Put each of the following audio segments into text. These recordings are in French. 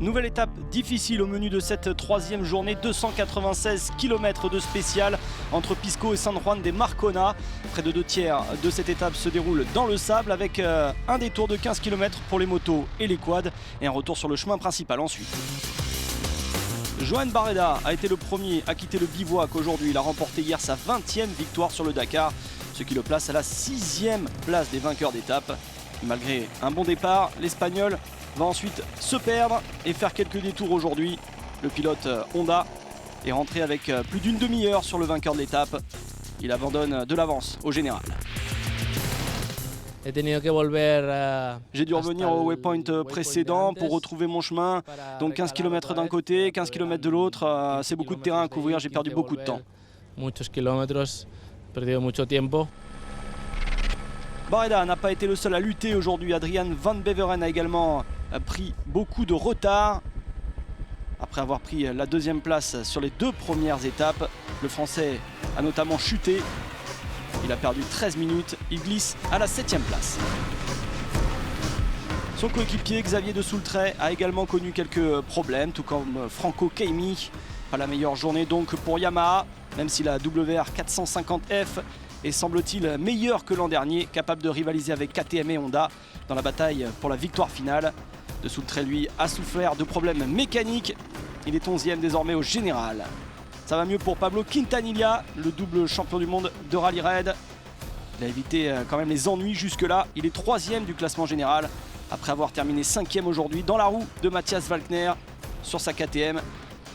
Nouvelle étape difficile au menu de cette troisième journée, 296 km de spécial entre Pisco et San Juan de Marcona. Près de 2/3 de cette étape se déroule dans le sable avec un détour de 15 km pour les motos et les quads et un retour sur le chemin principal ensuite. Joan Barreda a été le premier à quitter le bivouac aujourd'hui. Il a remporté hier sa 20e victoire sur le Dakar, ce qui le place à la 6e place des vainqueurs d'étape. Malgré un bon départ, l'Espagnol va ensuite se perdre et faire quelques détours aujourd'hui. Le pilote Honda est rentré avec plus d'une demi-heure sur le vainqueur de l'étape. Il abandonne de l'avance au général. J'ai dû revenir au waypoint précédent pour retrouver mon chemin. Donc 15 km d'un côté, 15 km de l'autre. C'est beaucoup de terrain à couvrir, j'ai perdu beaucoup de temps. Barreda n'a pas été le seul à lutter aujourd'hui. Adrian Van Beveren a également pris beaucoup de retard. Après avoir pris la 2e place sur les 2 premières étapes, le Français a notamment chuté. Il a perdu 13 minutes, il glisse à la 7e place. Son coéquipier Xavier de Soultret a également connu quelques problèmes, tout comme Franco Caimi. Pas la meilleure journée donc pour Yamaha, même si la WR 450F est semble-t-il meilleur que l'an dernier, capable de rivaliser avec KTM et Honda dans la bataille pour la victoire finale. De Soultret, lui, a souffert de problèmes mécaniques. Il est 11e désormais au général. Ça va mieux pour Pablo Quintanilla, le double champion du monde de Rally Raid. Il a évité quand même les ennuis jusque-là. Il est 3e du classement général, après avoir terminé 5e aujourd'hui dans la roue de Matthias Walkner sur sa KTM,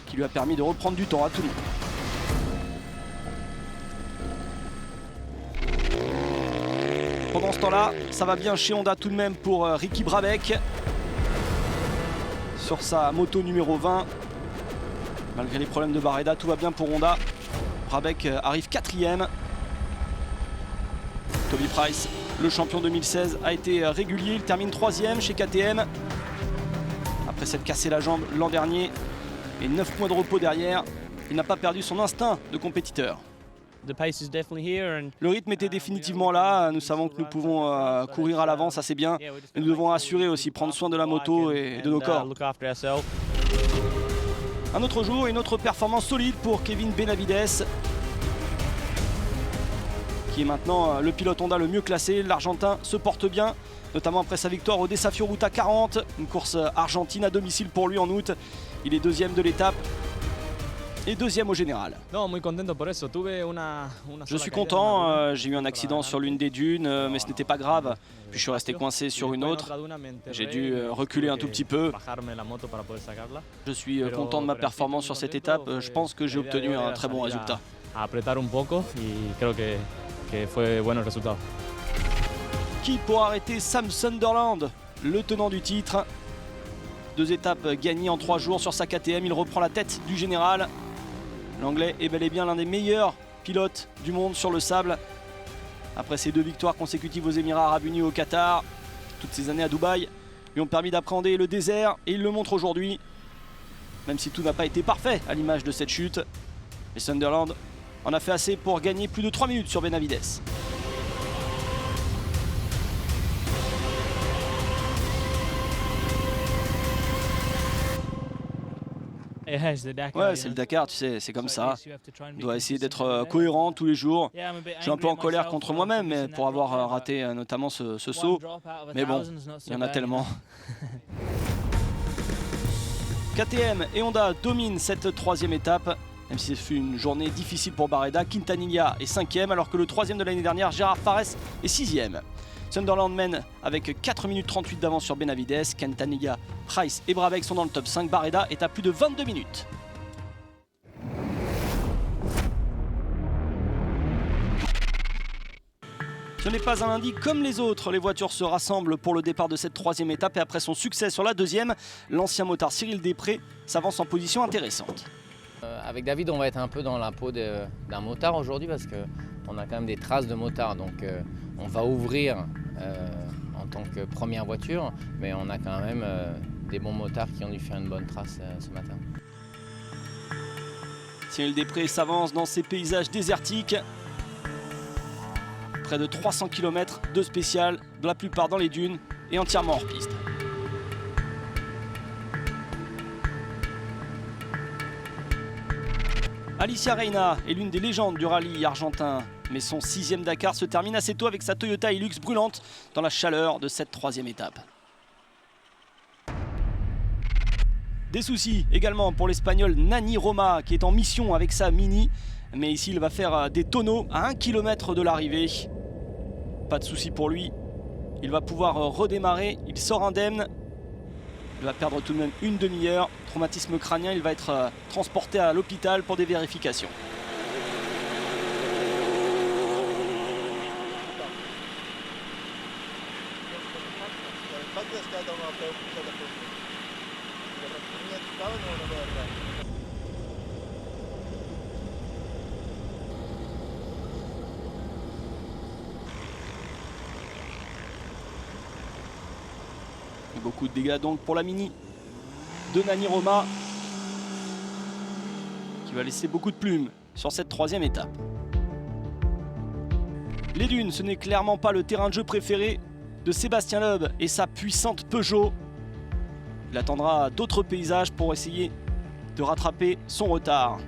qui lui a permis de reprendre du temps à tout le monde. Pendant ce temps-là, ça va bien chez Honda tout de même pour Ricky Brabec. Sur sa moto numéro 20. Malgré les problèmes de Barreda, tout va bien pour Honda. Brabec arrive 4e. Toby Price, le champion 2016, a été régulier. Il termine 3e chez KTM. Après s'être cassé la jambe l'an dernier et 9 mois de repos derrière, il n'a pas perdu son instinct de compétiteur. Le rythme était définitivement là. Nous savons que nous pouvons courir à l'avance assez bien. Mais nous devons assurer aussi, prendre soin de la moto et de nos corps. Un autre jour, une autre performance solide pour Kevin Benavides, qui est maintenant le pilote Honda le mieux classé. L'Argentin se porte bien, notamment après sa victoire au Desafio Ruta 40, une course argentine à domicile pour lui en août. Il est 2e de l'étape et 2e au général. Je suis content, j'ai eu un accident sur l'une des dunes, mais ce n'était pas grave. Puis je suis resté coincé sur une autre. J'ai dû reculer un tout petit peu. Je suis content de ma performance sur cette étape. Je pense que j'ai obtenu un très bon résultat. Qui pour arrêter Sam Sunderland, le tenant du titre? 2 étapes gagnées en 3 jours sur sa KTM. Il reprend la tête du général. L'Anglais est bel et bien l'un des meilleurs pilotes du monde sur le sable. Après ses 2 victoires consécutives aux Émirats Arabes Unis et au Qatar, toutes ces années à Dubaï lui ont permis d'appréhender le désert et il le montre aujourd'hui. Même si tout n'a pas été parfait à l'image de cette chute, mais Sunderland en a fait assez pour gagner plus de 3 minutes sur Benavides. Ouais, c'est le Dakar, tu sais, c'est comme ça. On doit essayer d'être cohérent tous les jours. Je suis un peu en colère contre moi-même pour avoir raté notamment ce saut. Mais bon, il y en a tellement. KTM et Honda dominent cette 3e étape. Même si ce fut une journée difficile pour Barreda, Quintanilla est 5e, alors que le 3e de l'année dernière, Gérard Fares, est 6e. Sunderland mène avec 4 minutes 38 d'avance sur Benavides. Quintanilla, Price et Brabec sont dans le top 5. Barreda est à plus de 22 minutes. Ce n'est pas un lundi comme les autres. Les voitures se rassemblent pour le départ de cette 3e étape. Et après son succès sur la 2e, l'ancien motard Cyril Després s'avance en position intéressante. Avec David, on va être un peu dans la peau d'un motard aujourd'hui parce qu'on a quand même des traces de motard. Donc on va ouvrir en tant que première voiture, mais on a quand même des bons motards qui ont dû faire une bonne trace ce matin. Cyril Després s'avance dans ces paysages désertiques. Près de 300 km de spécial, de la plupart dans les dunes et entièrement hors piste. Alicia Reina est l'une des légendes du rallye argentin, mais son 6e Dakar se termine assez tôt avec sa Toyota Hilux brûlante dans la chaleur de cette 3e étape. Des soucis également pour l'Espagnol Nani Roma qui est en mission avec sa Mini, mais ici il va faire des tonneaux à 1 km de l'arrivée. Pas de soucis pour lui, il va pouvoir redémarrer, il sort indemne. Il va perdre tout de même une demi-heure. Traumatisme crânien, il va être transporté à l'hôpital pour des vérifications. Beaucoup de dégâts donc pour la Mini de Nani Roma qui va laisser beaucoup de plumes sur cette 3e étape. Les dunes, ce n'est clairement pas le terrain de jeu préféré de Sébastien Loeb et sa puissante Peugeot. Il attendra d'autres paysages pour essayer de rattraper son retard.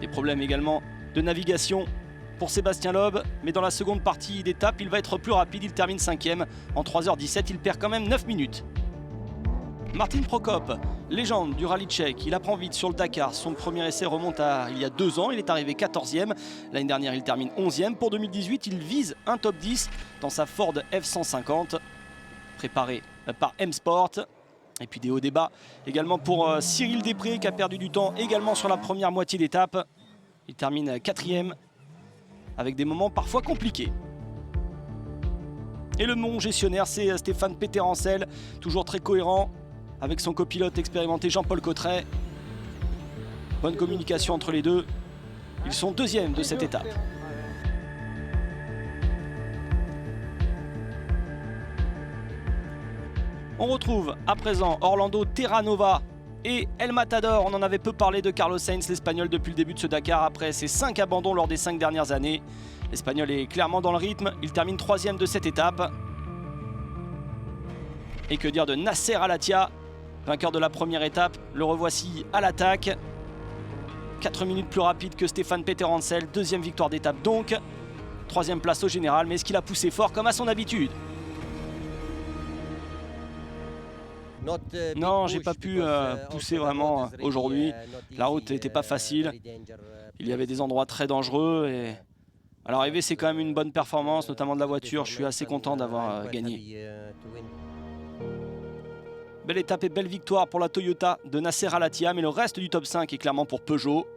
Des problèmes également de navigation pour Sébastien Loeb, mais dans la seconde partie d'étape, il va être plus rapide, il termine 5e en 3h17, il perd quand même 9 minutes. Martin Prokop, légende du rallye tchèque, il apprend vite sur le Dakar, son premier essai remonte à il y a 2 ans, il est arrivé 14e, l'année dernière il termine 11e, pour 2018 il vise un top 10 dans sa Ford F-150, préparé par M-Sport. Et puis des hauts débats également pour Cyril Després qui a perdu du temps également sur la première moitié d'étape, il termine 4e. Avec des moments parfois compliqués. Et le bon gestionnaire, c'est Stéphane Peterencel, toujours très cohérent avec son copilote expérimenté Jean-Paul Cotret. Bonne communication entre les deux. Ils sont 2e de cette étape. On retrouve à présent Orlando Terranova et El Matador. On en avait peu parlé de Carlos Sainz, l'Espagnol, depuis le début de ce Dakar, après ses 5 abandons lors des 5 dernières années. L'Espagnol est clairement dans le rythme, il termine 3e de cette étape. Et que dire de Nasser Al-Attiyah, vainqueur de la première étape, le revoici à l'attaque. 4 minutes plus rapide que Stéphane Peterencel, 2e victoire d'étape donc. 3e place au général, mais est-ce qu'il a poussé fort comme à son habitude ? Non, j'ai pas pu pousser vraiment aujourd'hui. La route n'était pas facile. Il y avait des endroits très dangereux et à l'arrivée c'est quand même une bonne performance, notamment de la voiture. Je suis assez content d'avoir gagné. Belle étape et belle victoire pour la Toyota de Nasser Al-Attiyah, mais le reste du top 5 est clairement pour Peugeot.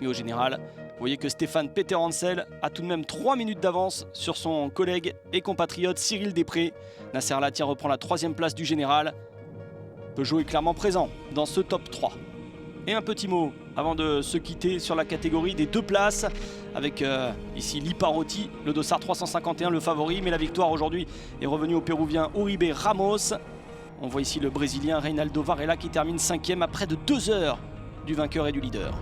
Et au général, vous voyez que Stéphane Peterencel a tout de même 3 minutes d'avance sur son collègue et compatriote Cyril Després. Nasser Al-Attiyah reprend la 3e place du général. Peugeot est clairement présent dans ce top 3. Et un petit mot avant de se quitter sur la catégorie des 2 places avec ici Liparotti, le dossard 351, le favori, mais la victoire aujourd'hui est revenue au Péruvien Uribe Ramos. On voit ici le Brésilien Reinaldo Varela qui termine 5e à près de 2 heures du vainqueur et du leader.